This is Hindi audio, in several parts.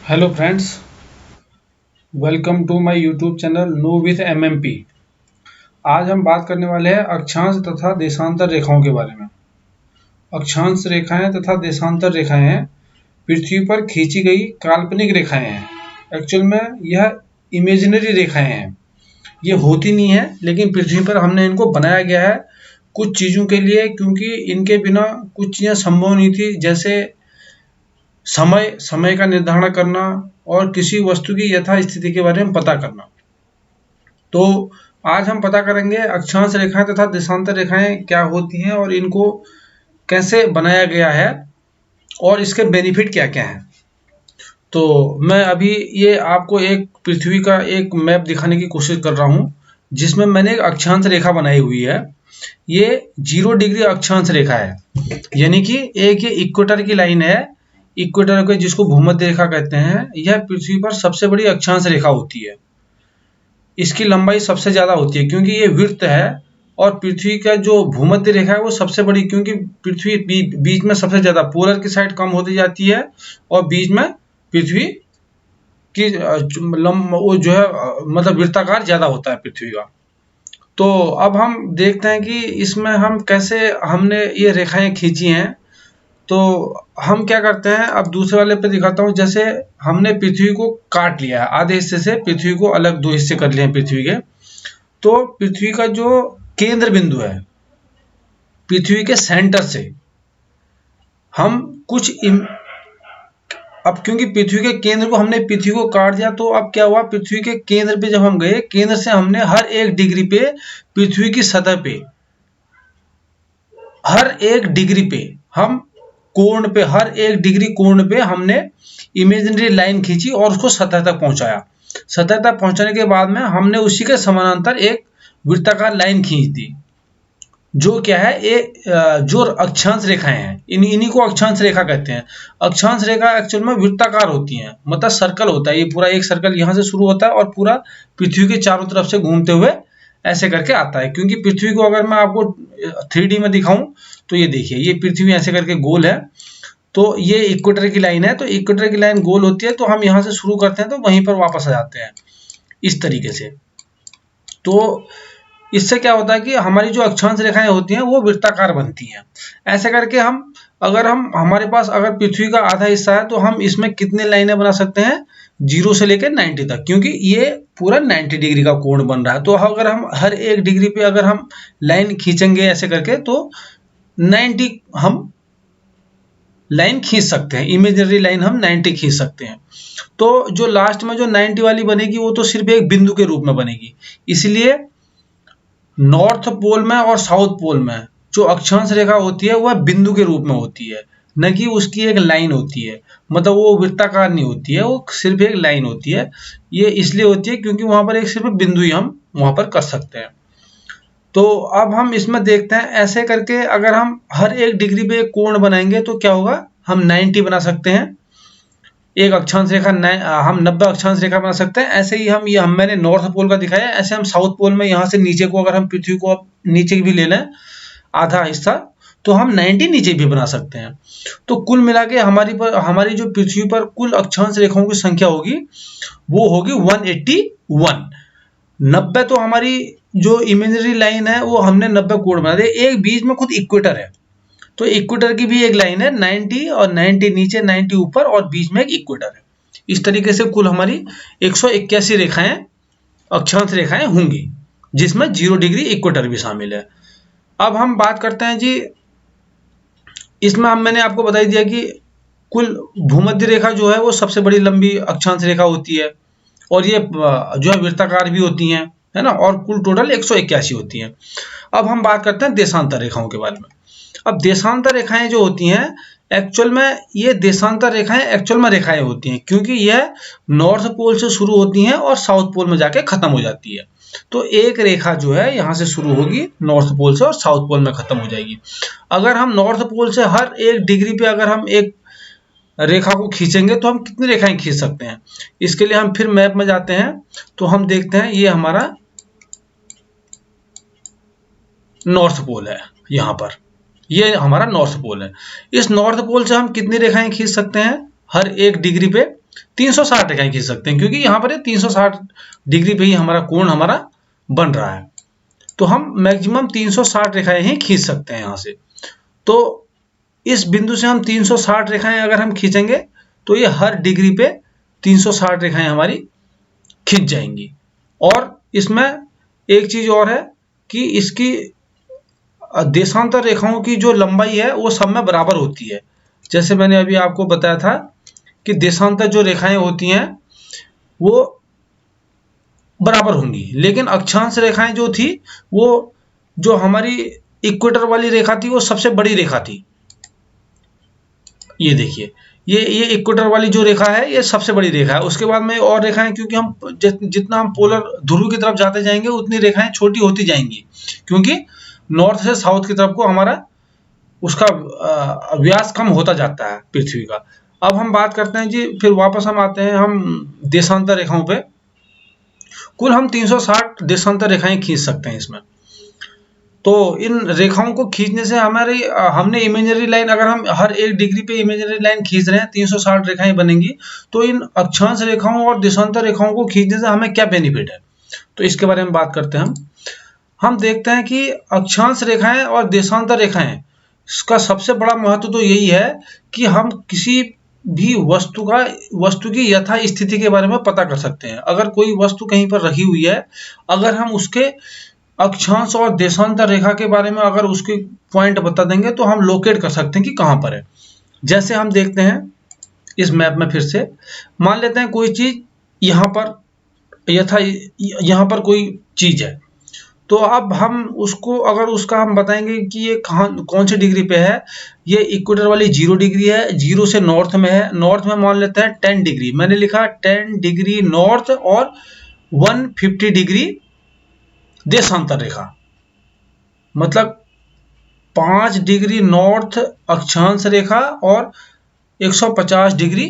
Hello friends, welcome to my YouTube channel know with MMP. आज हम बात करने वाले हैं अक्षांश तथा देशांतर रेखाओं के बारे में। अक्षांश रेखाएं तथा देशांतर रेखाएं पृथ्वी पर खींची गई काल्पनिक रेखाएं हैं। एक्चुअल में यह इमेजिनरी रेखाएं हैं, ये होती नहीं है, लेकिन पृथ्वी पर हमने इनको बनाया गया है कुछ चीज़ों के लिए, क्योंकि इनके बिना कुछ चीज़ें संभव नहीं थी, जैसे समय का निर्धारण करना और किसी वस्तु की यथा स्थिति के बारे में पता करना। तो आज हम पता करेंगे अक्षांश रेखाएं तथा देशांतर रेखाएं क्या होती हैं और इनको कैसे बनाया गया है और इसके बेनिफिट क्या क्या हैं। तो मैं अभी ये आपको एक पृथ्वी का एक मैप दिखाने की कोशिश कर रहा हूँ, जिसमें मैंने एक अक्षांश रेखा बनाई हुई है। ये 0 डिग्री अक्षांश रेखा है, यानी कि एक ये इक्वेटर की लाइन है। इक्वेटर को जिसको भूमध्य रेखा कहते हैं, यह पृथ्वी पर सबसे बड़ी अक्षांश रेखा होती है। इसकी लंबाई सबसे ज्यादा होती है क्योंकि ये वृत्त है, और पृथ्वी का जो भूमध्य रेखा है वो सबसे बड़ी, क्योंकि पृथ्वी बीच में सबसे ज्यादा, पोलर की साइड कम होती जाती है और बीच में पृथ्वी की वो जो है मतलब वृत्ताकार ज्यादा होता है पृथ्वी का। तो अब हम देखते हैं कि इसमें हम कैसे हमने ये रेखाएं खींची हैं। तो हम क्या करते हैं, अब दूसरे वाले पे दिखाता हूँ। जैसे हमने पृथ्वी को काट लिया है, आधे हिस्से से पृथ्वी को अलग 2 हिस्से कर लिए हैं पृथ्वी के। तो पृथ्वी का जो केंद्र बिंदु है, पृथ्वी के सेंटर से हम अब क्योंकि पृथ्वी के केंद्र को हमने पृथ्वी को काट दिया, तो अब क्या हुआ, पृथ्वी के केंद्र पे जब हम गए, केंद्र से हमने हर 1 डिग्री पे पृथ्वी की सतह पे, हर 1 डिग्री पे हम कोण पे, हर 1 डिग्री कोण पे हमने इमेजिनरी लाइन खींची और उसको सतह तक पहुंचाया। सतह तक पहुंचाने के बाद में हमने उसी के समानांतर एक वृत्ताकार लाइन खींच दी, जो क्या है, जो अक्षांश रेखाएं हैं, इन्हीं को अक्षांश रेखा कहते हैं। अक्षांश रेखा एक्चुअल में वृत्ताकार होती हैं, मतलब सर्कल होता है। ये पूरा एक सर्कल यहाँ से शुरू होता है और पूरा पृथ्वी के चारों तरफ से घूमते हुए ऐसे करके आता है। क्योंकि पृथ्वी को अगर मैं आपको 3D में दिखाऊं, तो ये देखिए, ये पृथ्वी ऐसे करके गोल है, तो ये इक्वेटर की लाइन है। तो इक्वेटर की लाइन गोल होती है, तो हम यहाँ से शुरू करते हैं तो वहीं पर वापस आ जाते हैं इस तरीके से। तो इससे क्या होता है कि हमारी जो अक्षांश रेखाएं होती हैं वो वृत्ताकार बनती हैं। ऐसे करके हम हमारे पास अगर पृथ्वी का आधा हिस्सा है, तो हम इसमें कितने लाइनें बना सकते हैं, 0 से लेकर 90 तक, क्योंकि ये पूरा 90 डिग्री का कोण बन रहा है। तो अगर हम हर 1 डिग्री पे अगर हम लाइन खींचेंगे ऐसे करके, तो 90 हम लाइन खींच सकते हैं, इमेजिनरी लाइन हम 90 खींच सकते हैं। तो जो लास्ट में जो 90 वाली बनेगी, वो तो सिर्फ एक बिंदु के रूप में बनेगी। इसलिए नॉर्थ पोल में और साउथ पोल में जो अक्षांश रेखा होती है वह बिंदु के रूप में होती है, न कि उसकी एक लाइन होती है। मतलब वो वृत्ताकार नहीं होती है, वो सिर्फ एक लाइन होती है। ये इसलिए होती है क्योंकि वहां पर एक सिर्फ बिंदु ही हम वहां पर कर सकते हैं। तो अब हम इसमें देखते हैं, ऐसे करके अगर हम हर 1 डिग्री पे एक कोण बनाएंगे तो क्या होगा, हम 90 बना सकते हैं। एक अक्षांश रेखा हम 90 अक्षांश रेखा बना सकते हैं। ऐसे ही मैंने नॉर्थ पोल का दिखाया, ऐसे हम साउथ पोल में यहाँ से नीचे को, अगर हम पृथ्वी को अब नीचे भी ले लें आधा हिस्सा, तो हम 90 नीचे भी बना सकते हैं। तो कुल मिला के हमारी जो पृथ्वी पर कुल अक्षांश रेखाओं की संख्या होगी वो होगी 181। 90 तो हमारी जो इमेजिनरी लाइन है वो हमने 90 कोण बना दिए। एक बीच में खुद इक्वेटर है, तो इक्वेटर की भी एक लाइन है 90, और 90 नीचे, 90 ऊपर, और बीच में एक इक्वेटर है। इस तरीके से कुल हमारी 181 रेखाएं, अक्षांश रेखाएं होंगी, जिसमें 0 डिग्री इक्वेटर भी शामिल है। अब हम बात करते हैं जी, इसमें मैंने आपको बता दिया कि कुल भूमध्य रेखा जो है वो सबसे बड़ी लंबी अक्षांश रेखा होती है, और ये जो है वृत्ताकार भी होती हैं, है ना, और कुल टोटल 181 होती हैं। अब हम बात करते हैं देशांतर रेखाओं के बारे में। अब देशांतर रेखाएं जो होती हैं, एक्चुअल में ये देशांतर रेखाएं एक्चुअल में रेखाएं होती हैं, क्योंकि यह नॉर्थ पोल से शुरू होती हैं और साउथ पोल में जाके खत्म हो जाती है। तो एक रेखा जो है यहाँ से शुरू होगी नॉर्थ पोल से और साउथ पोल में खत्म हो जाएगी। अगर हम नॉर्थ पोल से हर 1 डिग्री पे अगर हम एक रेखा को खींचेंगे, तो हम कितनी रेखाएं खींच सकते हैं। इसके लिए हम फिर मैप में जाते हैं, तो हम देखते हैं ये हमारा नॉर्थ पोल है। यहाँ पर ये हमारा नॉर्थ पोल है। इस नॉर्थ पोल से हम कितनी रेखाएं खींच सकते हैं हर 1 डिग्री पे, 360 रेखाएं खींच सकते हैं, क्योंकि यहाँ पर 360 डिग्री पे ही हमारा कोण हमारा बन रहा है। तो हम मैक्सिमम 360 रेखाएं ही खींच सकते हैं यहाँ से। तो इस बिंदु से हम 360 रेखाएं अगर हम खींचेंगे तो ये हर डिग्री पे 360 रेखाएं हमारी खींच जाएंगी। और इसमें एक चीज और है कि इसकी देशांतर रेखाओं की जो लंबाई है वो सब में बराबर होती है। जैसे मैंने अभी आपको बताया था कि देशांतर जो रेखाएं होती हैं वो बराबर होंगी, लेकिन अक्षांश रेखाएं जो थी वो जो हमारी इक्वेटर वाली रेखा थी वो सबसे बड़ी रेखा थी। ये देखिए, ये इक्वेटर वाली जो रेखा है ये सबसे बड़ी रेखा है। उसके बाद में और रेखाएं, क्योंकि हम जितना हम पोलर ध्रुव की तरफ जाते जाएंगे उतनी रेखाएं छोटी होती जाएंगी, क्योंकि नॉर्थ से साउथ की तरफ को हमारा उसका व्यास कम होता जाता है पृथ्वी का। अब हम बात करते हैं जी, फिर वापस हम आते हैं हम देशांतर रेखाओं पे। कुल हम 360 देशांतर रेखाएं खींच सकते हैं इसमें। तो इन रेखाओं को खींचने से हमने इमेजिनरी लाइन, अगर हम हर एक डिग्री पे इमेजिनरी लाइन खींच रहे हैं 360 रेखाएं बनेंगी। तो इन अक्षांश रेखाओं और देशांतर रेखाओं को खींचने से हमें क्या बेनिफिट है, तो इसके बारे में बात करते हैं हम देखते हैं कि अक्षांश रेखाएं और देशांतर रेखाएं, इसका सबसे बड़ा महत्व तो यही है कि हम किसी भी वस्तु की यथा स्थिति के बारे में पता कर सकते हैं। अगर कोई वस्तु कहीं पर रखी हुई है, अगर हम उसके अक्षांश और देशांतर रेखा के बारे में अगर उसके पॉइंट बता देंगे तो हम लोकेट कर सकते हैं कि कहां पर है। जैसे हम देखते हैं इस मैप में, फिर से मान लेते हैं कोई चीज यहां पर कोई चीज है, तो अब हम उसको अगर उसका हम बताएंगे कि ये कौन सी डिग्री पे है। ये इक्वेटर वाली 0 डिग्री है, 0 से नॉर्थ में है। नॉर्थ में मान लेते हैं 10 डिग्री, मैंने लिखा 10 डिग्री नॉर्थ और 150 डिग्री देशांतर रेखा, मतलब 5 डिग्री नॉर्थ अक्षांश रेखा और 150 डिग्री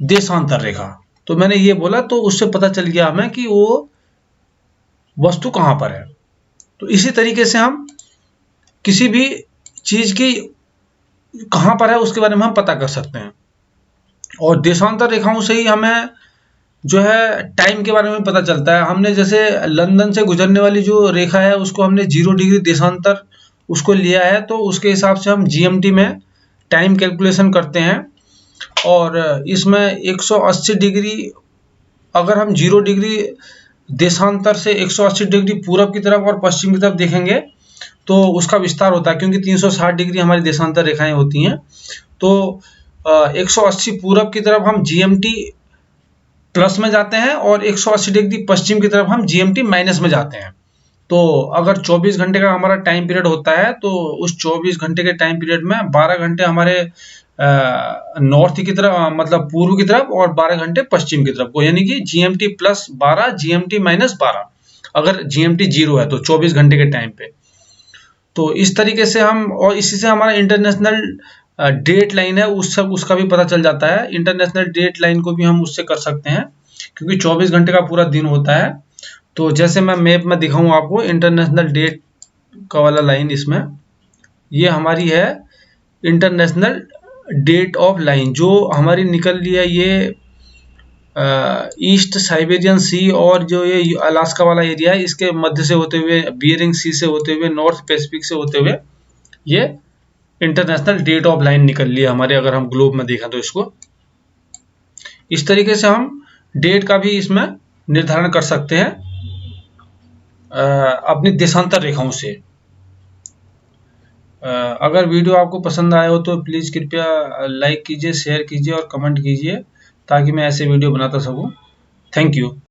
देशांतर रेखा। तो मैंने ये बोला तो उससे पता चल गया हमें कि वो वस्तु कहां पर है। तो इसी तरीके से हम किसी भी चीज की कहां पर है उसके बारे में हम पता कर सकते हैं। और देशांतर रेखाओं से ही हमें जो है टाइम के बारे में पता चलता है। हमने जैसे लंदन से गुजरने वाली जो रेखा है उसको हमने 0 डिग्री देशांतर उसको लिया है, तो उसके हिसाब से हम जीएमटी में टाइम कैलकुलेशन करते हैं। और इसमें 180 डिग्री, अगर हम 0 डिग्री देशांतर से 180 डिग्री पूरब की तरफ और पश्चिम की तरफ देखेंगे तो उसका विस्तार होता है, क्योंकि 360 डिग्री हमारी देशांतर रेखाएं होती हैं। तो 180 पूरब की तरफ हम जीएमटी प्लस में जाते हैं और 180 डिग्री पश्चिम की तरफ हम जीएमटी माइनस में जाते हैं। तो अगर 24 घंटे का हमारा टाइम पीरियड होता है तो उस 24 घंटे के टाइम पीरियड में 12 घंटे हमारे नॉर्थ की तरफ, मतलब पूर्व की तरफ, और 12 घंटे पश्चिम की तरफ को, यानी कि जीएमटी प्लस 12 जीएमटी माइनस 12, अगर जीएमटी 0 है तो 24 घंटे के टाइम पे। तो इस तरीके से हम, और इसी से हमारा इंटरनेशनल डेट लाइन है उसका भी पता चल जाता है। इंटरनेशनल डेट लाइन को भी हम उससे कर सकते हैं, क्योंकि 24 घंटे का पूरा दिन होता है। तो जैसे मैं मैप में दिखाऊं आपको इंटरनेशनल डेट का वाला लाइन, इसमें ये हमारी है इंटरनेशनल डेट ऑफ लाइन जो हमारी निकल रही है। ये ईस्ट साइबेरियन सी और जो ये अलास्का वाला एरिया है इसके मध्य से होते हुए, बियरिंग सी से होते हुए, नॉर्थ पैसिफिक से होते हुए ये इंटरनेशनल डेट ऑफ लाइन निकल ली है हमारे, अगर हम ग्लोब में देखें तो इसको इस तरीके से हम डेट का भी इसमें निर्धारण कर सकते हैं अपनी देशांतर रेखाओं से। अगर वीडियो आपको पसंद आया हो तो प्लीज़ कृपया लाइक कीजिए, शेयर कीजिए और कमेंट कीजिए, ताकि मैं ऐसे वीडियो बनाता सकूं। Thank you.